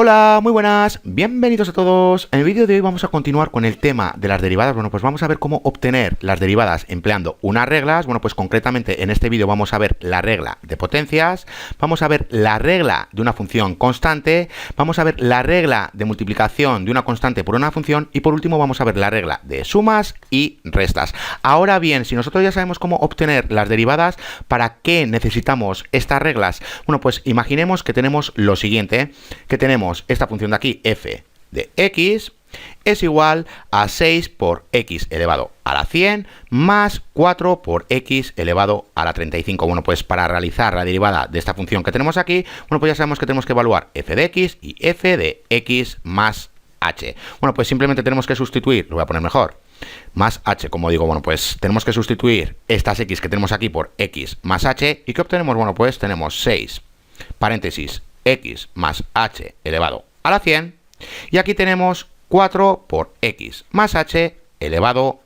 Hola, muy buenas, bienvenidos a todos. En el vídeo de hoy vamos a continuar con el tema de las derivadas. Bueno, pues vamos a ver cómo obtener las derivadas empleando unas reglas. Bueno, pues concretamente en este vídeo vamos a ver la regla de potencias, vamos a ver la regla de una función constante, vamos a ver la regla de multiplicación de una constante por una función y por último vamos a ver la regla de sumas y restas. Ahora bien, si nosotros ya sabemos cómo obtener las derivadas, ¿para qué necesitamos estas reglas? Bueno, pues imaginemos que tenemos lo siguiente, que tenemos esta función de aquí, f de x, es igual a 6 por x elevado a la 100 más 4 por x elevado a la 35. Bueno, pues para realizar la derivada de esta función que tenemos aquí, bueno, pues ya sabemos que tenemos que evaluar f de x y f de x más h. Bueno, pues simplemente tenemos que sustituir, lo voy a poner mejor, más h, como digo, bueno, pues tenemos que sustituir estas x que tenemos aquí por x más h. ¿Y qué obtenemos? Bueno, pues tenemos 6, paréntesis, x más h elevado a la 100, y aquí tenemos 4 por x más h elevado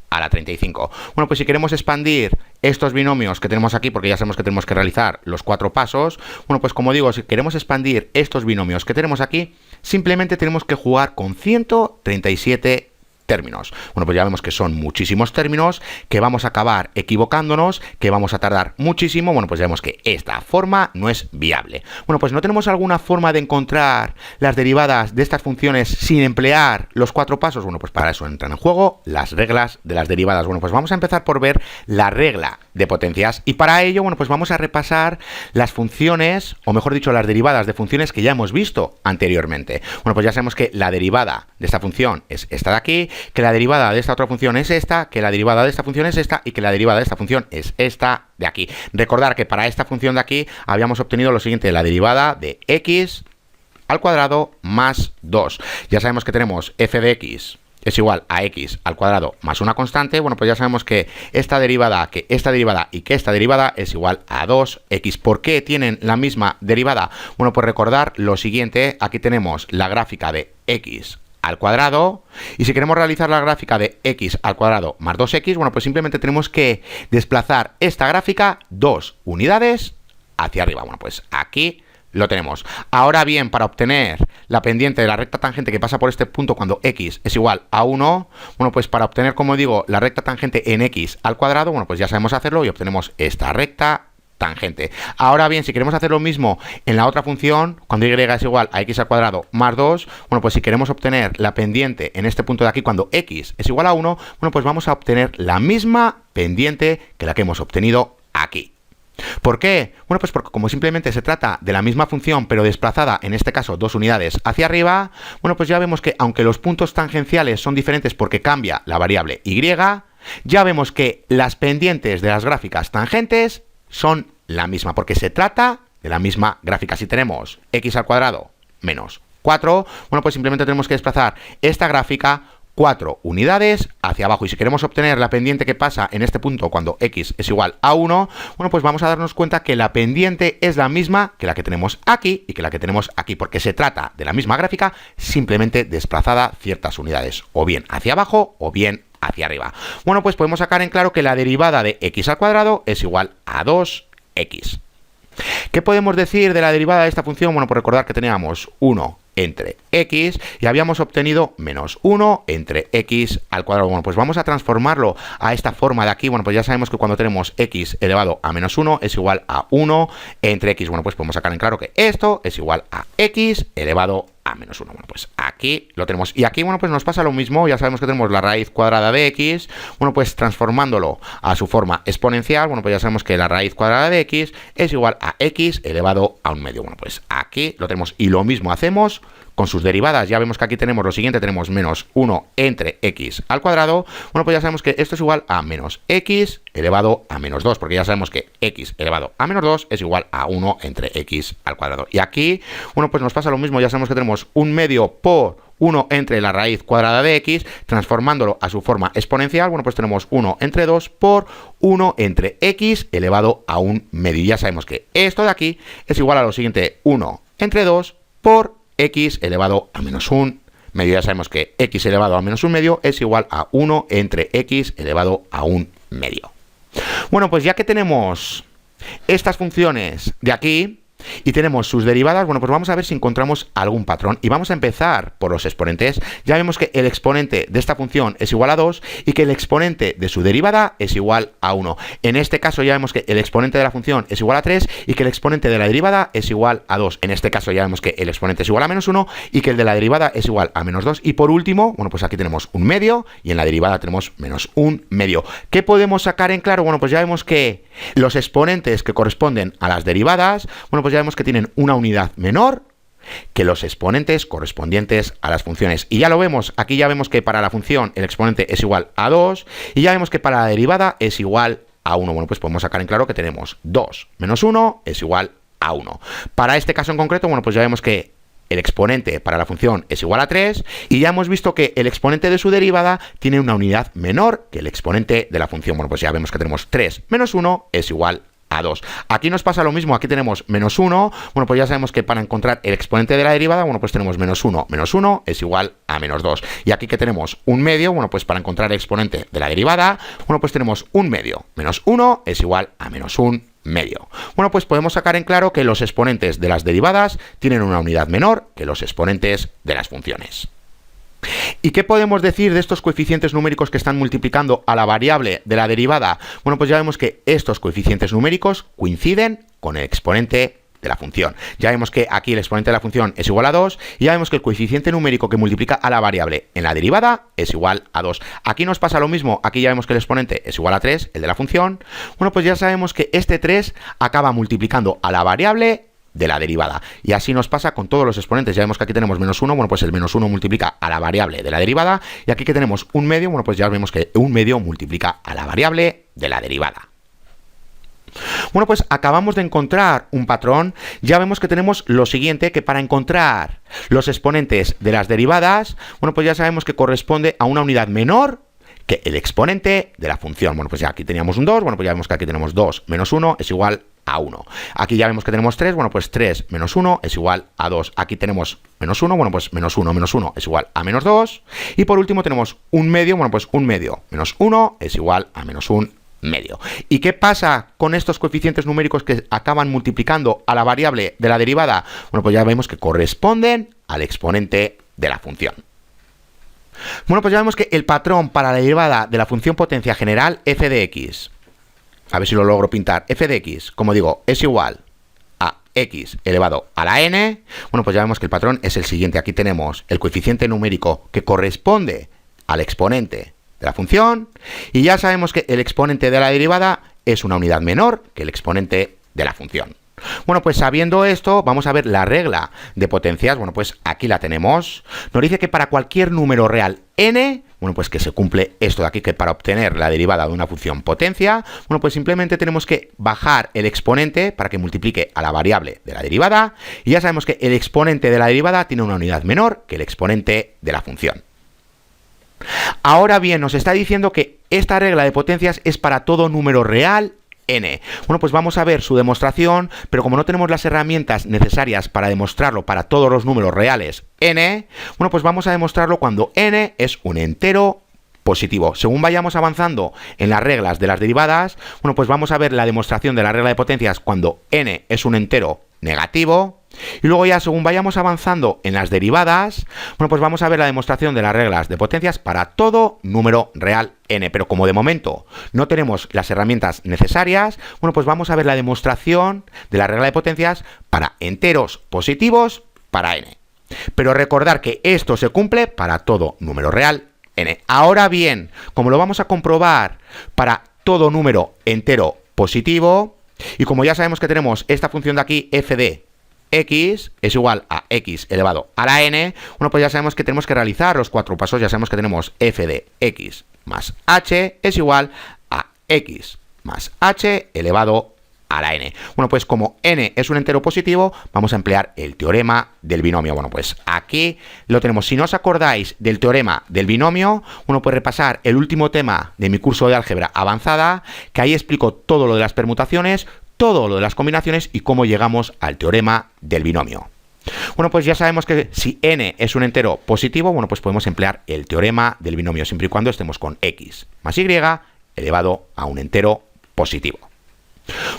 a la 35. Bueno, pues si queremos expandir estos binomios que tenemos aquí, porque ya sabemos que tenemos que realizar los 4 pasos, bueno, pues como digo, si queremos expandir estos binomios que tenemos aquí, simplemente tenemos que jugar con 137 términos. Bueno, pues ya vemos que son muchísimos términos, que vamos a acabar equivocándonos, que vamos a tardar muchísimo. Bueno, pues ya vemos que esta forma no es viable. Bueno, pues ¿no tenemos alguna forma de encontrar las derivadas de estas funciones sin emplear los 4 pasos? Bueno, pues para eso entran en juego las reglas de las derivadas. Bueno, pues vamos a empezar por ver la regla de potencias y para ello, bueno, pues vamos a repasar las funciones, o mejor dicho, las derivadas de funciones que ya hemos visto anteriormente. Bueno, pues ya sabemos que la derivada de esta función es esta de aquí, que la derivada de esta otra función es esta, que la derivada de esta función es esta y que la derivada de esta función es esta de aquí. Recordar que para esta función de aquí habíamos obtenido lo siguiente, la derivada de x al cuadrado más 2. Ya sabemos que tenemos f de x es igual a x al cuadrado más una constante. Bueno, pues ya sabemos que esta derivada, que esta derivada y que esta derivada es igual a 2x. ¿Por qué tienen la misma derivada? Bueno, pues recordar lo siguiente, aquí tenemos la gráfica de x al cuadrado, y si queremos realizar la gráfica de x al cuadrado más 2x, bueno, pues simplemente tenemos que desplazar esta gráfica 2 unidades hacia arriba. Bueno, pues aquí lo tenemos. Ahora bien, para obtener la pendiente de la recta tangente que pasa por este punto cuando x es igual a 1, bueno, pues para obtener, como digo, la recta tangente en x al cuadrado, bueno, pues ya sabemos hacerlo y obtenemos esta recta tangente. Ahora bien, si queremos hacer lo mismo en la otra función, cuando y es igual a x al cuadrado más 2, bueno, pues si queremos obtener la pendiente en este punto de aquí cuando x es igual a 1, bueno, pues vamos a obtener la misma pendiente que la que hemos obtenido aquí. ¿Por qué? Bueno, pues porque como simplemente se trata de la misma función pero desplazada, en este caso 2 unidades hacia arriba, bueno, pues ya vemos que aunque los puntos tangenciales son diferentes porque cambia la variable y, ya vemos que las pendientes de las gráficas tangentes son la misma, porque se trata de la misma gráfica. Si tenemos x al cuadrado menos 4, bueno, pues simplemente tenemos que desplazar esta gráfica 4 unidades hacia abajo. Y si queremos obtener la pendiente que pasa en este punto cuando x es igual a 1, bueno, pues vamos a darnos cuenta que la pendiente es la misma que la que tenemos aquí y que la que tenemos aquí, porque se trata de la misma gráfica, simplemente desplazada ciertas unidades, o bien hacia abajo o bien hacia arriba. Bueno, pues podemos sacar en claro que la derivada de x al cuadrado es igual a 2x. ¿Qué podemos decir de la derivada de esta función? Bueno, pues recordar que teníamos 1 entre x y habíamos obtenido menos 1 entre x al cuadrado. Bueno, pues vamos a transformarlo a esta forma de aquí. Bueno, pues ya sabemos que cuando tenemos x elevado a menos 1 es igual a 1 entre x. Bueno, pues podemos sacar en claro que esto es igual a x elevado a menos 1. Bueno, pues aquí lo tenemos. Y aquí, bueno, pues nos pasa lo mismo. Ya sabemos que tenemos la raíz cuadrada de x. Bueno, pues transformándolo a su forma exponencial, bueno, pues ya sabemos que la raíz cuadrada de x es igual a x elevado a un medio. Bueno, pues aquí lo tenemos. Y lo mismo hacemos con sus derivadas. Ya vemos que aquí tenemos lo siguiente, tenemos menos 1 entre x al cuadrado. Bueno, pues ya sabemos que esto es igual a menos x elevado a menos 2, porque ya sabemos que x elevado a menos 2 es igual a 1 entre x al cuadrado. Y aquí, bueno, pues nos pasa lo mismo. Ya sabemos que tenemos un medio por 1 entre la raíz cuadrada de x, transformándolo a su forma exponencial, bueno, pues tenemos 1 entre 2 por 1 entre x elevado a un medio. Y ya sabemos que esto de aquí es igual a lo siguiente, 1 entre 2 por x elevado a menos 1 medio. Ya sabemos que x elevado a menos 1 medio es igual a 1 entre x elevado a 1 medio. Bueno, pues ya que tenemos estas funciones de aquí, y tenemos sus derivadas, bueno, pues vamos a ver si encontramos algún patrón. Y vamos a empezar por los exponentes. Ya vemos que el exponente de esta función es igual a 2 y que el exponente de su derivada es igual a 1. En este caso ya vemos que el exponente de la función es igual a 3 y que el exponente de la derivada es igual a 2. En este caso ya vemos que el exponente es igual a menos 1 y que el de la derivada es igual a menos 2. Y por último, bueno, pues aquí tenemos un medio y en la derivada tenemos menos un medio. ¿Qué podemos sacar en claro? Bueno, pues ya vemos que los exponentes que corresponden a las derivadas, bueno, pues ya vemos que tienen una unidad menor que los exponentes correspondientes a las funciones. Y ya lo vemos, aquí ya vemos que para la función el exponente es igual a 2 y ya vemos que para la derivada es igual a 1. Bueno, pues podemos sacar en claro que tenemos 2 menos 1 es igual a 1. Para este caso en concreto, bueno, pues ya vemos que el exponente para la función es igual a 3 y ya hemos visto que el exponente de su derivada tiene una unidad menor que el exponente de la función. Bueno, pues ya vemos que tenemos 3 menos 1 es igual a 2. Aquí nos pasa lo mismo, aquí tenemos menos 1, bueno, pues ya sabemos que para encontrar el exponente de la derivada, bueno, pues tenemos menos 1 es igual a menos 2. Y aquí que tenemos un medio, bueno, pues para encontrar el exponente de la derivada, bueno, pues tenemos un medio, menos 1 es igual a menos un medio. Bueno, pues podemos sacar en claro que los exponentes de las derivadas tienen una unidad menor que los exponentes de las funciones. ¿Y qué podemos decir de estos coeficientes numéricos que están multiplicando a la variable de la derivada? Bueno, pues ya vemos que estos coeficientes numéricos coinciden con el exponente de la función. Ya vemos que aquí el exponente de la función es igual a 2 y ya vemos que el coeficiente numérico que multiplica a la variable en la derivada es igual a 2. Aquí nos pasa lo mismo, aquí ya vemos que el exponente es igual a 3, el de la función. Bueno, pues ya sabemos que este 3 acaba multiplicando a la variable de la derivada. Y así nos pasa con todos los exponentes. Ya vemos que aquí tenemos menos 1, bueno, pues el menos 1 multiplica a la variable de la derivada. Y aquí que tenemos un medio, bueno, pues ya vemos que un medio multiplica a la variable de la derivada. Bueno, pues acabamos de encontrar un patrón. Ya vemos que tenemos lo siguiente, que para encontrar los exponentes de las derivadas, bueno, pues ya sabemos que corresponde a una unidad menor que el exponente de la función. Bueno, pues ya aquí teníamos un 2, bueno, pues ya vemos que aquí tenemos 2 menos 1 es igual a 1. Aquí ya vemos que tenemos 3, bueno, pues 3 menos 1 es igual a 2. Aquí tenemos menos 1, bueno, pues menos 1 es igual a menos 2. Y por último tenemos un medio, bueno, pues un medio menos 1 es igual a menos un medio. ¿Y qué pasa con estos coeficientes numéricos que acaban multiplicando a la variable de la derivada? Bueno, pues ya vemos que corresponden al exponente de la función. Bueno, pues ya vemos que el patrón para la derivada de la función potencia general f de x, a ver si lo logro pintar, f de x, como digo, es igual a x elevado a la n. Bueno, pues ya vemos que el patrón es el siguiente. Aquí tenemos el coeficiente numérico que corresponde al exponente de la función y ya sabemos que el exponente de la derivada es una unidad menor que el exponente de la función. Bueno, pues sabiendo esto, vamos a ver la regla de potencias. Bueno, pues aquí la tenemos. Nos dice que para cualquier número real n, bueno, pues que se cumple esto de aquí, que para obtener la derivada de una función potencia, bueno, pues simplemente tenemos que bajar el exponente para que multiplique a la variable de la derivada. Y ya sabemos que el exponente de la derivada tiene una unidad menor que el exponente de la función. Ahora bien, nos está diciendo que esta regla de potencias es para todo número real n. Bueno, pues vamos a ver su demostración, pero como no tenemos las herramientas necesarias para demostrarlo para todos los números reales n, bueno, pues vamos a demostrarlo cuando n es un entero positivo. Según vayamos avanzando en las reglas de las derivadas, bueno, pues vamos a ver la demostración de la regla de potencias cuando n es un entero negativo. Y luego ya según vayamos avanzando en las derivadas, bueno, pues vamos a ver la demostración de las reglas de potencias para todo número real n. Pero como de momento no tenemos las herramientas necesarias, bueno, pues vamos a ver la demostración de la regla de potencias para enteros positivos para n. Pero recordar que esto se cumple para todo número real n. Ahora bien, como lo vamos a comprobar para todo número entero positivo, y como ya sabemos que tenemos esta función de aquí, f de x es igual a x elevado a la n, bueno, pues ya sabemos que tenemos que realizar los cuatro pasos. Ya sabemos que tenemos f de x más h es igual a x más h elevado a la n. Bueno, pues como n es un entero positivo, vamos a emplear el teorema del binomio. Bueno, pues aquí lo tenemos. Si no os acordáis del teorema del binomio, uno puede repasar el último tema de mi curso de álgebra avanzada, que ahí explico todo lo de las permutaciones, todo lo de las combinaciones y cómo llegamos al teorema del binomio. Bueno, pues ya sabemos que si n es un entero positivo, bueno, pues podemos emplear el teorema del binomio siempre y cuando estemos con x más y elevado a un entero positivo.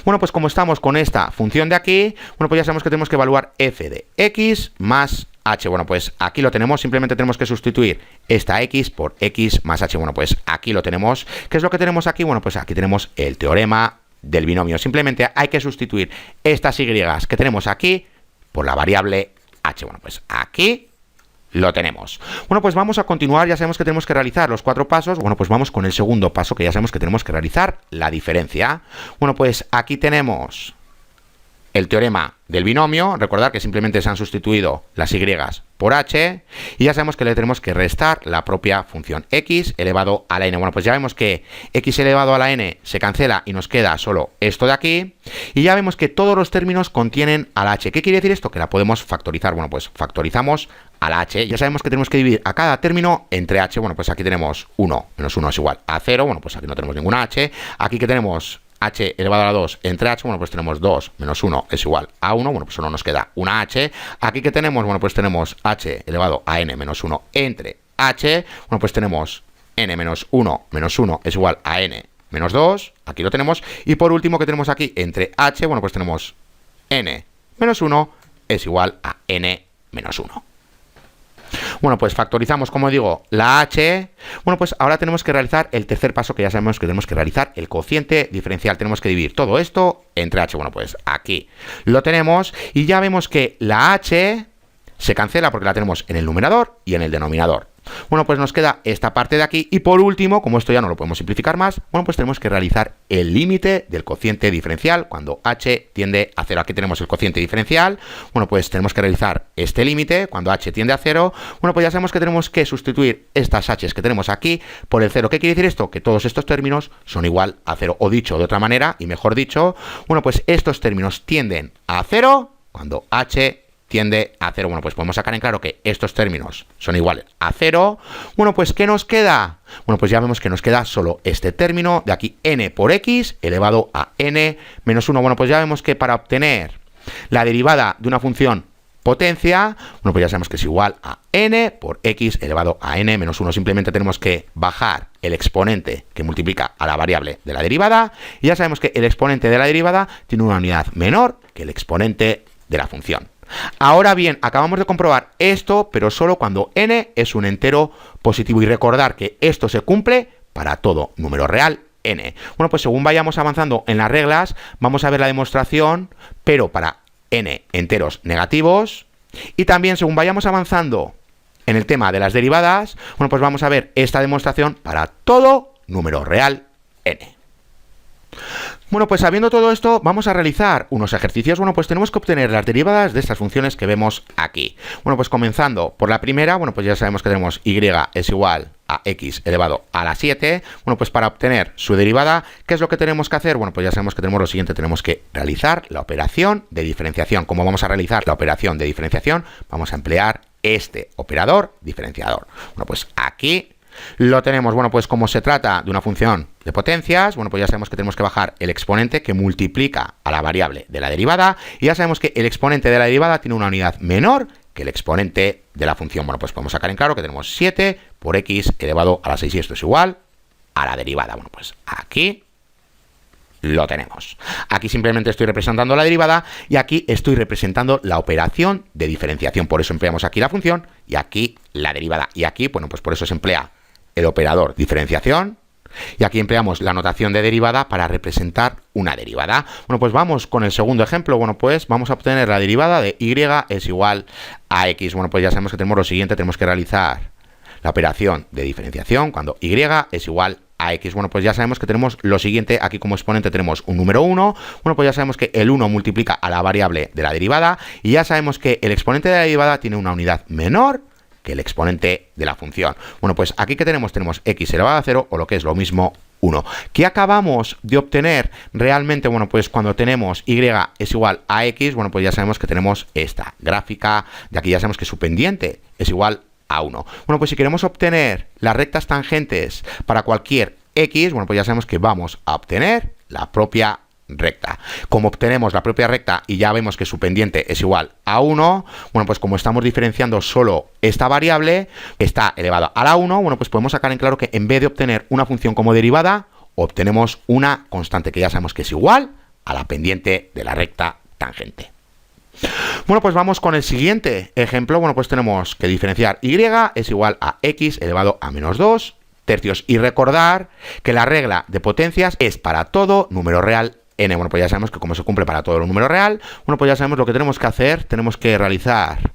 Bueno, pues como estamos con esta función de aquí, bueno, pues ya sabemos que tenemos que evaluar f de x más h. Bueno, pues aquí lo tenemos, simplemente tenemos que sustituir esta x por x más h. Bueno, pues aquí lo tenemos. ¿Qué es lo que tenemos aquí? Bueno, pues aquí tenemos el teorema del binomio. Simplemente hay que sustituir estas y que tenemos aquí por la variable h. Bueno, pues aquí lo tenemos. Bueno, pues vamos a continuar. Ya sabemos que tenemos que realizar los 4 pasos. Bueno, pues vamos con el segundo paso, que ya sabemos que tenemos que realizar la diferencia. Bueno, pues aquí tenemos el teorema del binomio. Recordad que simplemente se han sustituido las y por h, y ya sabemos que le tenemos que restar la propia función x elevado a la n. Bueno, pues ya vemos que x elevado a la n se cancela y nos queda solo esto de aquí, y ya vemos que todos los términos contienen a la h. ¿Qué quiere decir esto? Que la podemos factorizar. Bueno, pues factorizamos a la h. Ya sabemos que tenemos que dividir a cada término entre h. Bueno, pues aquí tenemos 1 menos 1 es igual a 0. Bueno, pues aquí no tenemos ninguna h. Aquí que tenemos h elevado a la 2 entre h, bueno, pues tenemos 2 menos 1 es igual a 1, bueno, pues solo nos queda una h. Aquí que tenemos, bueno, pues tenemos h elevado a n menos 1 entre h, bueno, pues tenemos n menos 1 es igual a n menos 2, aquí lo tenemos. Y por último que tenemos aquí entre h, bueno, pues tenemos n menos 1 es igual a n menos 1. Bueno, pues factorizamos, como digo, la h. Bueno, pues ahora tenemos que realizar el tercer paso, que ya sabemos que tenemos que realizar el cociente diferencial. Tenemos que dividir todo esto entre h. Bueno, pues aquí lo tenemos y ya vemos que la h se cancela porque la tenemos en el numerador y en el denominador. Bueno, pues nos queda esta parte de aquí. Y por último, como esto ya no lo podemos simplificar más, bueno, pues tenemos que realizar el límite del cociente diferencial cuando h tiende a 0. Aquí tenemos el cociente diferencial. Bueno, pues tenemos que realizar este límite cuando h tiende a 0. Bueno, pues ya sabemos que tenemos que sustituir estas h's que tenemos aquí por el 0. ¿Qué quiere decir esto? Que todos estos términos son igual a 0. O dicho de otra manera, y mejor dicho, bueno, pues estos términos tienden a 0 cuando h tiende a 0. Bueno, pues podemos sacar en claro que estos términos son iguales a 0. Bueno, pues ¿qué nos queda? Bueno, pues ya vemos que nos queda solo este término de aquí, n por x elevado a n menos 1. Bueno, pues ya vemos que para obtener la derivada de una función potencia, bueno, pues ya sabemos que es igual a n por x elevado a n menos 1. Simplemente tenemos que bajar el exponente que multiplica a la variable de la derivada, y ya sabemos que el exponente de la derivada tiene una unidad menor que el exponente de la función. Ahora bien, acabamos de comprobar esto, pero solo cuando n es un entero positivo, y recordar que esto se cumple para todo número real n. Bueno, pues según vayamos avanzando en las reglas, vamos a ver la demostración, pero para n enteros negativos, y también según vayamos avanzando en el tema de las derivadas, bueno, pues vamos a ver esta demostración para todo número real n. Bueno, pues sabiendo todo esto, vamos a realizar unos ejercicios. Bueno, pues tenemos que obtener las derivadas de estas funciones que vemos aquí. Bueno, pues comenzando por la primera, bueno, pues ya sabemos que tenemos y es igual a x elevado a la 7. Bueno, pues para obtener su derivada, ¿qué es lo que tenemos que hacer? Bueno, pues ya sabemos que tenemos lo siguiente, tenemos que realizar la operación de diferenciación. ¿Cómo vamos a realizar la operación de diferenciación? Vamos a emplear este operador diferenciador. Bueno, pues aquí lo tenemos. Bueno, pues como se trata de una función de potencias, bueno, pues ya sabemos que tenemos que bajar el exponente que multiplica a la variable de la derivada, y ya sabemos que el exponente de la derivada tiene una unidad menor que el exponente de la función. Bueno, pues podemos sacar en claro que tenemos 7 por x elevado a la 6, y esto es igual a la derivada. Bueno, pues aquí lo tenemos. Aquí simplemente estoy representando la derivada, y aquí estoy representando la operación de diferenciación. Por eso empleamos aquí la función y aquí la derivada. Y aquí, bueno, pues por eso se emplea el operador diferenciación, y aquí empleamos la notación de derivada para representar una derivada. Bueno, pues vamos con el segundo ejemplo. Bueno, pues vamos a obtener la derivada de y es igual a x. Bueno, pues ya sabemos que tenemos lo siguiente, tenemos que realizar la operación de diferenciación cuando y es igual a x. Bueno, pues ya sabemos que tenemos lo siguiente, aquí como exponente tenemos un número 1, bueno, pues ya sabemos que el 1 multiplica a la variable de la derivada, y ya sabemos que el exponente de la derivada tiene una unidad menor que el exponente de la función. Bueno, pues aquí que tenemos x elevado a 0, o lo que es lo mismo, 1. ¿Qué acabamos de obtener realmente? Bueno, pues cuando tenemos y es igual a x, bueno, pues ya sabemos que tenemos esta gráfica, de aquí ya sabemos que su pendiente es igual a 1. Bueno, pues si queremos obtener las rectas tangentes para cualquier x, bueno, pues ya sabemos que vamos a obtener la propia recta. Como obtenemos la propia recta y ya vemos que su pendiente es igual a 1, bueno, pues como estamos diferenciando solo esta variable, está elevada a la 1, bueno, pues podemos sacar en claro que en vez de obtener una función como derivada, obtenemos una constante que ya sabemos que es igual a la pendiente de la recta tangente. Bueno, pues vamos con el siguiente ejemplo. Bueno, pues tenemos que diferenciar y es igual a x elevado a menos 2 tercios. Y recordar que la regla de potencias es para todo número real n. Bueno, pues ya sabemos que como se cumple para todo el número real, bueno, pues ya sabemos lo que tenemos que hacer. Tenemos que realizar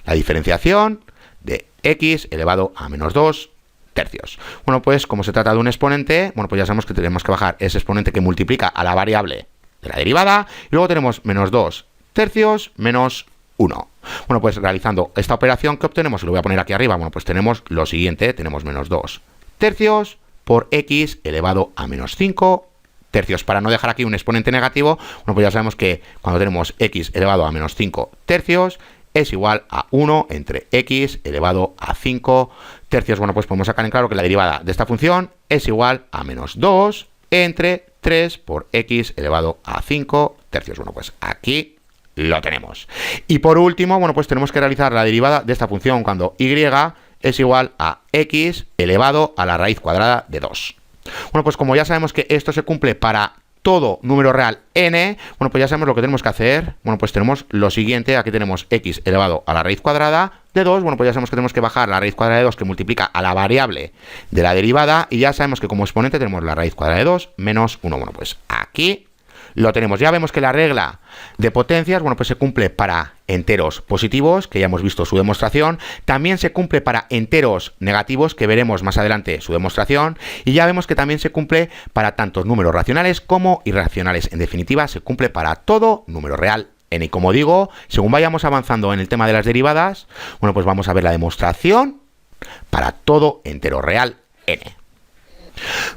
la diferenciación de x elevado a menos 2 tercios. Bueno, pues como se trata de un exponente, bueno, pues ya sabemos que tenemos que bajar ese exponente que multiplica a la variable de la derivada. Y luego tenemos menos 2 tercios menos 1. Bueno, pues realizando esta operación, ¿qué obtenemos? Y lo voy a poner aquí arriba. Bueno, pues tenemos lo siguiente. Tenemos menos 2 tercios por x elevado a menos 5 tercios. Para no dejar aquí un exponente negativo, bueno, pues ya sabemos que cuando tenemos x elevado a menos 5 tercios es igual a 1 entre x elevado a 5 tercios. Bueno, pues podemos sacar en claro que la derivada de esta función es igual a menos 2 entre 3 por x elevado a 5 tercios. Bueno, pues aquí lo tenemos. Y por último, bueno, pues tenemos que realizar la derivada de esta función cuando y es igual a x elevado a la raíz cuadrada de 2. Bueno, pues como ya sabemos que esto se cumple para todo número real n, bueno, pues ya sabemos lo que tenemos que hacer. Bueno, pues tenemos lo siguiente. Aquí tenemos x elevado a la raíz cuadrada de 2. Bueno, pues ya sabemos que tenemos que bajar la raíz cuadrada de 2 que multiplica a la variable de la derivada. Y ya sabemos que como exponente tenemos la raíz cuadrada de 2 menos 1. Bueno, pues aquí lo tenemos. Ya vemos que la regla de potencias, bueno, pues se cumple para enteros positivos, que ya hemos visto su demostración. También se cumple para enteros negativos, que veremos más adelante su demostración. Y ya vemos que también se cumple para tantos números racionales como irracionales. En definitiva, se cumple para todo número real n. Y como digo, según vayamos avanzando en el tema de las derivadas, bueno, pues vamos a ver la demostración para todo entero real n.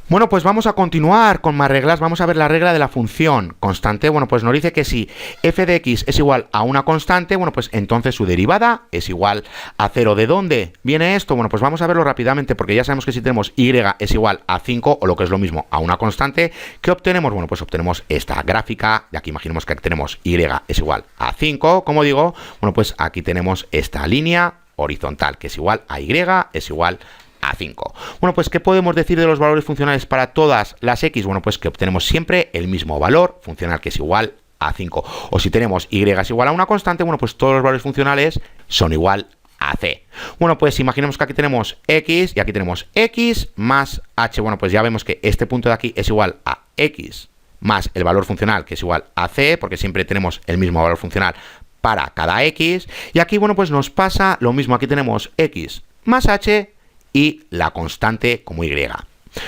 Bueno, pues vamos a continuar con más reglas. Vamos a ver la regla de la función constante. Bueno, pues nos dice que si f de x es igual a una constante, bueno, pues entonces su derivada es igual a 0. ¿De dónde viene esto? Bueno, pues vamos a verlo rápidamente, porque ya sabemos que si tenemos y es igual a 5, o lo que es lo mismo, a una constante, ¿qué obtenemos? Bueno, pues obtenemos esta gráfica. De aquí imaginemos que aquí tenemos y es igual a 5. Como digo, bueno, pues aquí tenemos esta línea horizontal, que es igual a y es igual a 5. Bueno, pues ¿qué podemos decir de los valores funcionales para todas las x? Bueno, pues que obtenemos siempre el mismo valor funcional, que es igual a 5. O si tenemos y es igual a una constante, bueno, pues todos los valores funcionales son igual a c. Bueno, pues imaginemos que aquí tenemos x y aquí tenemos x más h. Bueno, pues ya vemos que este punto de aquí es igual a x más el valor funcional, que es igual a c, porque siempre tenemos el mismo valor funcional para cada x. Y aquí, bueno, pues nos pasa lo mismo. Aquí tenemos x más h y la constante como y,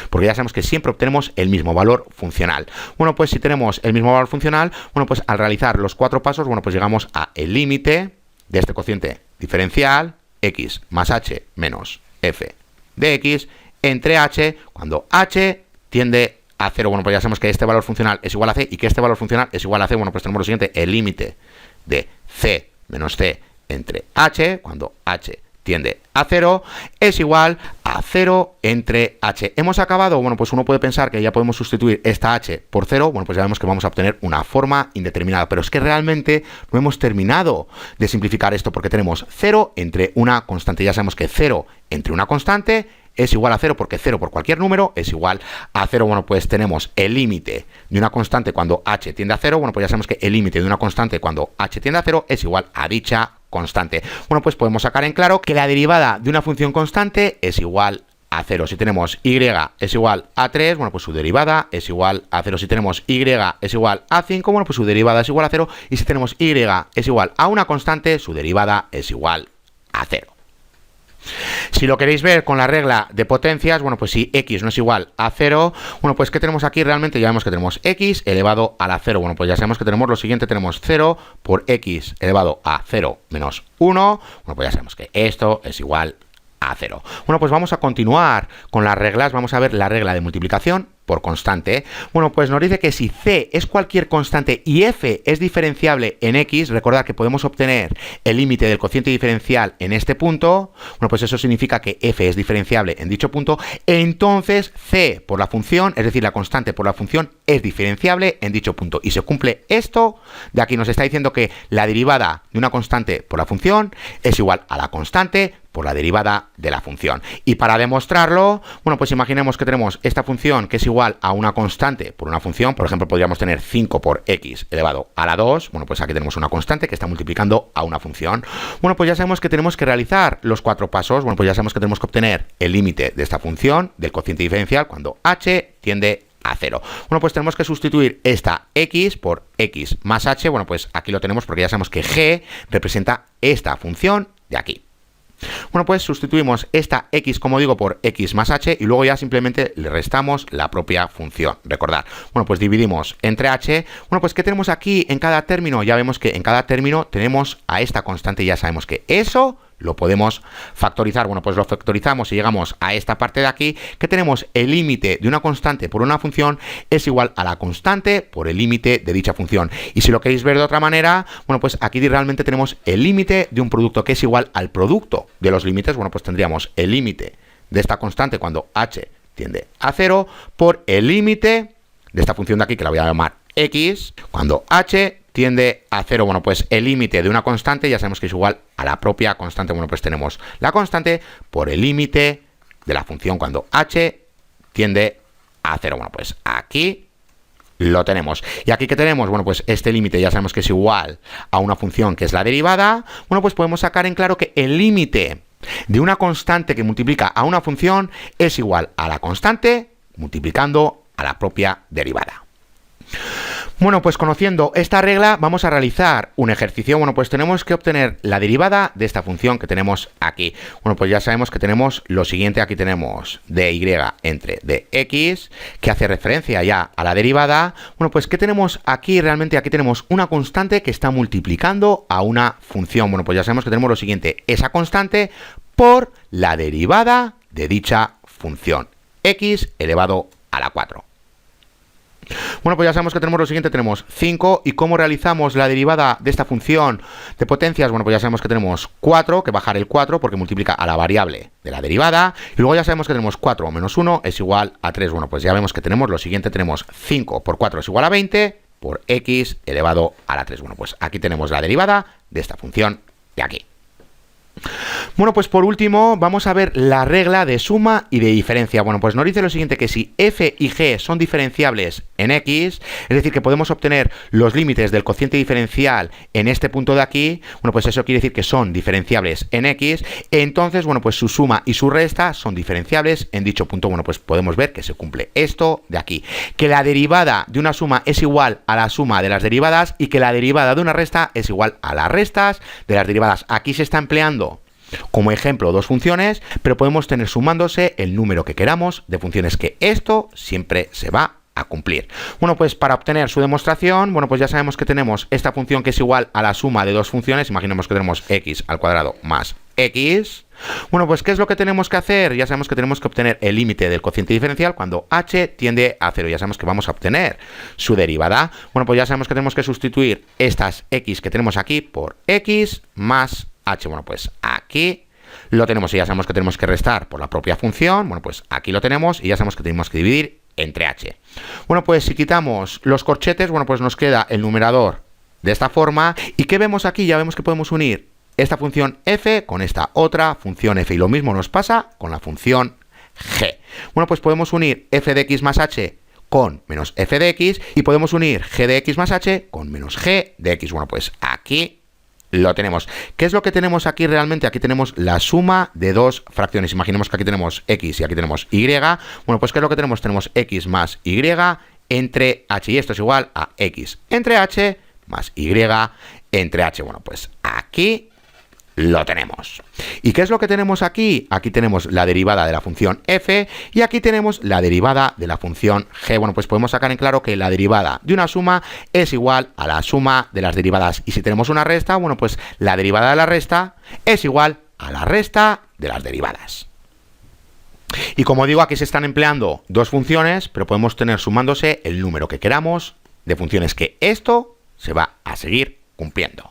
porque ya sabemos que siempre obtenemos el mismo valor funcional. Bueno, pues si tenemos el mismo valor funcional, bueno, pues al realizar los 4 pasos, bueno, pues llegamos a el límite de este cociente diferencial, x más h menos f de x, entre h, cuando h tiende a 0. Bueno, pues ya sabemos que este valor funcional es igual a c y que este valor funcional es igual a c. Bueno, pues tenemos lo siguiente: el límite de c menos c entre h, cuando h tiende a 0, es igual a 0 entre h. ¿Hemos acabado? Bueno, pues uno puede pensar que ya podemos sustituir esta h por 0. Bueno, pues ya vemos que vamos a obtener una forma indeterminada. Pero es que realmente no hemos terminado de simplificar esto, porque tenemos 0 entre una constante. Ya sabemos que 0 entre una constante es igual a 0, porque 0 por cualquier número es igual a 0. Bueno, pues tenemos el límite de una constante cuando h tiende a 0. Bueno, pues ya sabemos que el límite de una constante cuando h tiende a 0 es igual a dicha constante. Bueno, pues podemos sacar en claro que la derivada de una función constante es igual a 0. Si tenemos y es igual a 3, bueno, pues su derivada es igual a 0. Si tenemos y es igual a 5, bueno, pues su derivada es igual a 0. Y si tenemos y es igual a una constante, su derivada es igual a 0. Si lo queréis ver con la regla de potencias, bueno, pues si x no es igual a 0, bueno, pues ¿qué tenemos aquí? Realmente ya vemos que tenemos x elevado a la 0. Bueno, pues ya sabemos que tenemos lo siguiente: tenemos 0 por x elevado a 0 menos 1. Bueno, pues ya sabemos que esto es igual a 0. Bueno, pues vamos a continuar con las reglas. Vamos a ver la regla de multiplicación por constante. Bueno, pues nos dice que si c es cualquier constante y f es diferenciable en x, recordad que podemos obtener el límite del cociente diferencial en este punto. Bueno, pues eso significa que f es diferenciable en dicho punto. Entonces c por la función, es decir, la constante por la función, es diferenciable en dicho punto. Y se cumple esto. De aquí nos está diciendo que la derivada de una constante por la función es igual a la constante por la derivada de la función. Y para demostrarlo, bueno, pues imaginemos que tenemos esta función que es igual a una constante por una función. Por ejemplo, podríamos tener 5 por x elevado a la 2. Bueno, pues aquí tenemos una constante que está multiplicando a una función. Bueno, pues ya sabemos que tenemos que realizar los 4 pasos. Bueno, pues ya sabemos que tenemos que obtener el límite de esta función del cociente diferencial cuando h tiende a 0. Bueno, pues tenemos que sustituir esta x por x más h. Bueno, pues aquí lo tenemos porque ya sabemos que g representa esta función de aquí. Bueno, pues sustituimos esta x, como digo, por x más h y luego ya simplemente le restamos la propia función. Recordad, bueno, pues dividimos entre h. Bueno, pues ¿qué tenemos aquí en cada término? Ya vemos que en cada término tenemos a esta constante y ya sabemos que eso lo podemos factorizar. Bueno, pues lo factorizamos y llegamos a esta parte de aquí, que tenemos el límite de una constante por una función es igual a la constante por el límite de dicha función. Y si lo queréis ver de otra manera, bueno, pues aquí realmente tenemos el límite de un producto que es igual al producto de los límites. Bueno, pues tendríamos el límite de esta constante cuando h tiende a 0 por el límite de esta función de aquí, que la voy a llamar x, cuando h tiende a 0. Bueno, pues el límite de una constante ya sabemos que es igual a la propia constante. Bueno, pues tenemos la constante por el límite de la función cuando h tiende a 0. Bueno, pues aquí lo tenemos. ¿Y aquí qué tenemos? Bueno, pues este límite ya sabemos que es igual a una función que es la derivada. Bueno, pues podemos sacar en claro que el límite de una constante que multiplica a una función es igual a la constante multiplicando a la propia derivada. Bueno, pues conociendo esta regla vamos a realizar un ejercicio. Bueno, pues tenemos que obtener la derivada de esta función que tenemos aquí. Bueno, pues ya sabemos que tenemos lo siguiente. Aquí tenemos dy entre dx, que hace referencia ya a la derivada. Bueno, pues ¿qué tenemos aquí? Realmente aquí tenemos una constante que está multiplicando a una función. Bueno, pues ya sabemos que tenemos lo siguiente. Esa constante por la derivada de dicha función. X elevado a la 4. Bueno, pues ya sabemos que tenemos lo siguiente, tenemos 5, y ¿cómo realizamos la derivada de esta función de potencias? Bueno, pues ya sabemos que tenemos 4, que bajar el 4 porque multiplica a la variable de la derivada, y luego ya sabemos que tenemos 4 menos 1 es igual a 3. Bueno, pues ya vemos que tenemos lo siguiente, tenemos 5 por 4 es igual a 20 por x elevado a la 3. Bueno, pues aquí tenemos la derivada de esta función de aquí. Bueno, pues por último vamos a ver la regla de suma y de diferencia. Bueno, pues nos dice lo siguiente, que si f y g son diferenciables en x, es decir, que podemos obtener los límites del cociente diferencial en este punto de aquí, bueno, pues eso quiere decir que son diferenciables en x, entonces, bueno, pues su suma y su resta son diferenciables en dicho punto. Bueno, pues podemos ver que se cumple esto de aquí, que la derivada de una suma es igual a la suma de las derivadas y que la derivada de una resta es igual a las restas de las derivadas. Aquí se está empleando como ejemplo dos funciones, pero podemos tener sumándose el número que queramos de funciones, que esto siempre se va a cumplir. Bueno, pues para obtener su demostración, bueno, pues ya sabemos que tenemos esta función que es igual a la suma de dos funciones. Imaginemos que tenemos x al cuadrado más x. Bueno, pues ¿qué es lo que tenemos que hacer? Ya sabemos que tenemos que obtener el límite del cociente diferencial cuando h tiende a 0. Ya sabemos que vamos a obtener su derivada. Bueno, pues ya sabemos que tenemos que sustituir estas x que tenemos aquí por x más h. Bueno, pues aquí lo tenemos y ya sabemos que tenemos que restar por la propia función. Bueno, pues aquí lo tenemos y ya sabemos que tenemos que dividir entre h. Bueno, pues si quitamos los corchetes, bueno, pues nos queda el numerador de esta forma. ¿Y qué vemos aquí? Ya vemos que podemos unir esta función f con esta otra función f, y lo mismo nos pasa con la función g. Bueno, pues podemos unir f de x más h con menos f de x y podemos unir g de x más h con menos g de x. Bueno, pues aquí lo tenemos. ¿Qué es lo que tenemos aquí realmente? Aquí tenemos la suma de dos fracciones. Imaginemos que aquí tenemos x y aquí tenemos y. Bueno, pues ¿qué es lo que tenemos? Tenemos x más y entre h, y esto es igual a x entre h más y entre h. Bueno, pues aquí lo tenemos. ¿Y qué es lo que tenemos aquí? Aquí tenemos la derivada de la función f y aquí tenemos la derivada de la función g. Bueno, pues podemos sacar en claro que la derivada de una suma es igual a la suma de las derivadas. Y si tenemos una resta, bueno, pues la derivada de la resta es igual a la resta de las derivadas. Y como digo, aquí se están empleando dos funciones, pero podemos tener sumándose el número que queramos de funciones, que esto se va a seguir cumpliendo.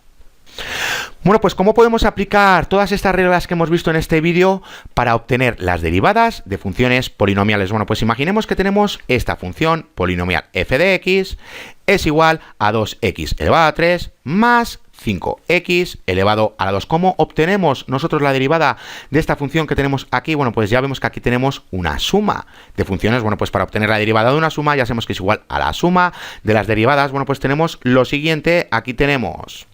Bueno, pues ¿cómo podemos aplicar todas estas reglas que hemos visto en este vídeo para obtener las derivadas de funciones polinomiales? Bueno, pues imaginemos que tenemos esta función polinomial f de x es igual a 2x elevado a 3 más 5x elevado a la 2. ¿Cómo obtenemos nosotros la derivada de esta función que tenemos aquí? Bueno, pues ya vemos que aquí tenemos una suma de funciones. Bueno, pues para obtener la derivada de una suma ya sabemos que es igual a la suma de las derivadas. Bueno, pues tenemos lo siguiente. Aquí tenemos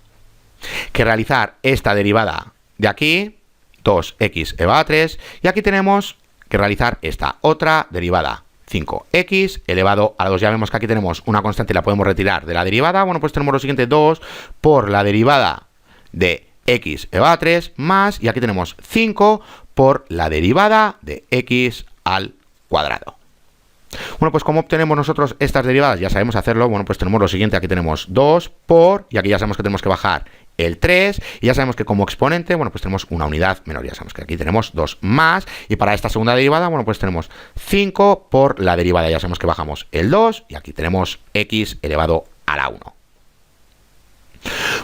que realizar esta derivada de aquí, 2x elevado a 3, y aquí tenemos que realizar esta otra derivada, 5x elevado a la 2. Ya vemos que aquí tenemos una constante y la podemos retirar de la derivada. Bueno, pues tenemos lo siguiente, 2 por la derivada de x elevado a 3 más, y aquí tenemos 5 por la derivada de x al cuadrado. Bueno, pues ¿cómo obtenemos nosotros estas derivadas? Ya sabemos hacerlo. Bueno, pues tenemos lo siguiente, aquí tenemos 2 por, y aquí ya sabemos que tenemos que bajar el 3, y ya sabemos que como exponente, bueno, pues tenemos una unidad menor, ya sabemos que aquí tenemos 2 más, y para esta segunda derivada, bueno, pues tenemos 5 por la derivada, ya sabemos que bajamos el 2, y aquí tenemos x elevado a la 1.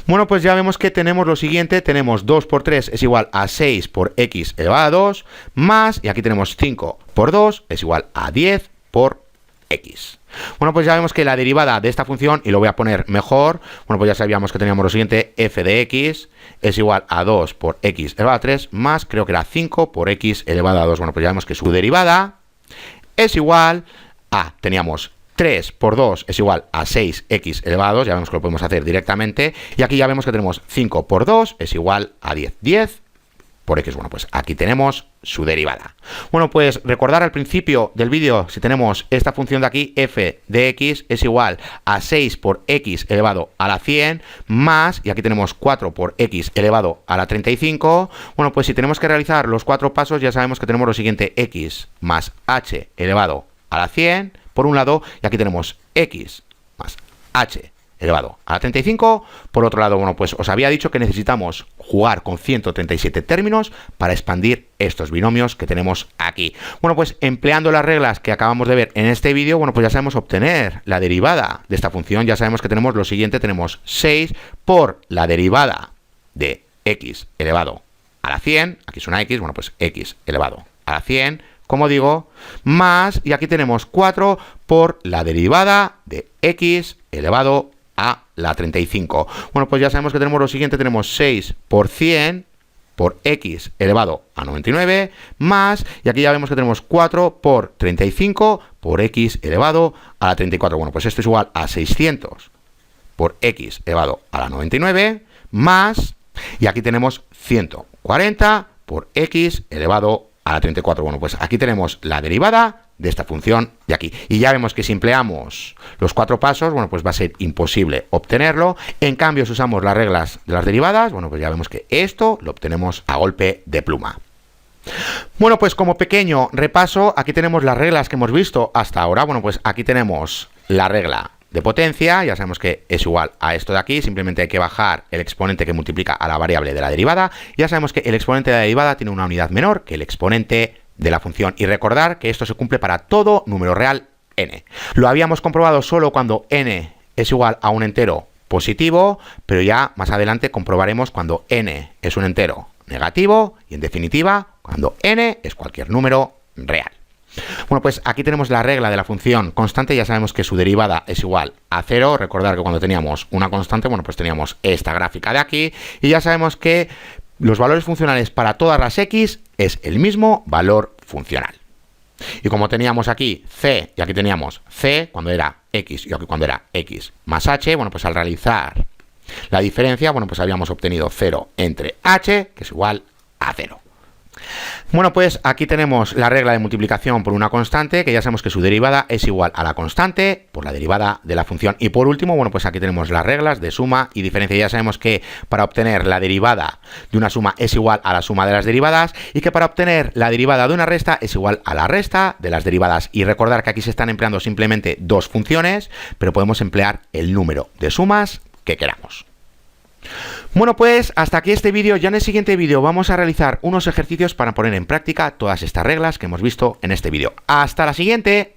Bueno, pues ya vemos que tenemos lo siguiente, tenemos 2 por 3 es igual a 6 por x elevado a 2, más, y aquí tenemos 5 por 2 es igual a 10 por x. Bueno, pues ya vemos que la derivada de esta función, y lo voy a poner mejor, bueno, pues ya sabíamos que teníamos lo siguiente, f de x es igual a 2 por x elevado a 3 más, creo que era 5 por x elevado a 2. Bueno, pues ya vemos que su derivada es igual a, teníamos 3 por 2 es igual a 6x elevado a 2, ya vemos que lo podemos hacer directamente, y aquí ya vemos que tenemos 5 por 2 es igual a 10, 10 por x. Bueno, pues aquí tenemos su derivada. Bueno, pues recordar al principio del vídeo, si tenemos esta función de aquí, f de x es igual a 6 por x elevado a la 100 más, y aquí tenemos 4 por x elevado a la 35. Bueno, pues si tenemos que realizar los 4 pasos, ya sabemos que tenemos lo siguiente, x más h elevado a la 100 por un lado, y aquí tenemos x más h elevado a la 35. Por otro lado, bueno, pues os había dicho que necesitamos jugar con 137 términos para expandir estos binomios que tenemos aquí. Bueno, pues empleando las reglas que acabamos de ver en este vídeo, bueno, pues ya sabemos obtener la derivada de esta función. Ya sabemos que tenemos lo siguiente, tenemos 6 por la derivada de x elevado a la 100, aquí es una x, bueno, pues x elevado a la 100, como digo, más, y aquí tenemos 4 por la derivada de x elevado a la 35. Bueno, pues ya sabemos que tenemos lo siguiente, tenemos 6 por 100 por x elevado a 99 más, y aquí ya vemos que tenemos 4 por 35 por x elevado a la 34. Bueno, pues esto es igual a 600 por x elevado a la 99 más, y aquí tenemos 140 por x elevado a la 34. Bueno, pues aquí tenemos la derivada de esta función de aquí. Y ya vemos que si empleamos los 4 pasos, bueno, pues va a ser imposible obtenerlo. En cambio, si usamos las reglas de las derivadas, bueno, pues ya vemos que esto lo obtenemos a golpe de pluma. Bueno, pues como pequeño repaso, aquí tenemos las reglas que hemos visto hasta ahora. Bueno, pues aquí tenemos la regla de potencia, ya sabemos que es igual a esto de aquí, simplemente hay que bajar el exponente que multiplica a la variable de la derivada. Ya sabemos que el exponente de la derivada tiene una unidad menor que el exponente de la función, y recordar que esto se cumple para todo número real n. Lo habíamos comprobado solo cuando n es igual a un entero positivo, pero ya más adelante comprobaremos cuando n es un entero negativo, y en definitiva cuando n es cualquier número real. Bueno, pues aquí tenemos la regla de la función constante, ya sabemos que su derivada es igual a 0, recordar que cuando teníamos una constante, bueno, pues teníamos esta gráfica de aquí, y ya sabemos que los valores funcionales para todas las x es el mismo valor funcional. Y como teníamos aquí c y aquí teníamos c cuando era x y aquí cuando era x más h, bueno, pues al realizar la diferencia, bueno, pues habíamos obtenido 0 entre h, que es igual a 0. Bueno, pues aquí tenemos la regla de multiplicación por una constante, que ya sabemos que su derivada es igual a la constante por la derivada de la función. Y por último, bueno, pues aquí tenemos las reglas de suma y diferencia. Ya sabemos que para obtener la derivada de una suma es igual a la suma de las derivadas, y que para obtener la derivada de una resta es igual a la resta de las derivadas. Y recordar que aquí se están empleando simplemente dos funciones, pero podemos emplear el número de sumas que queramos. Bueno, pues hasta aquí este vídeo. Ya en el siguiente vídeo vamos a realizar unos ejercicios para poner en práctica todas estas reglas que hemos visto en este vídeo. ¡Hasta la siguiente!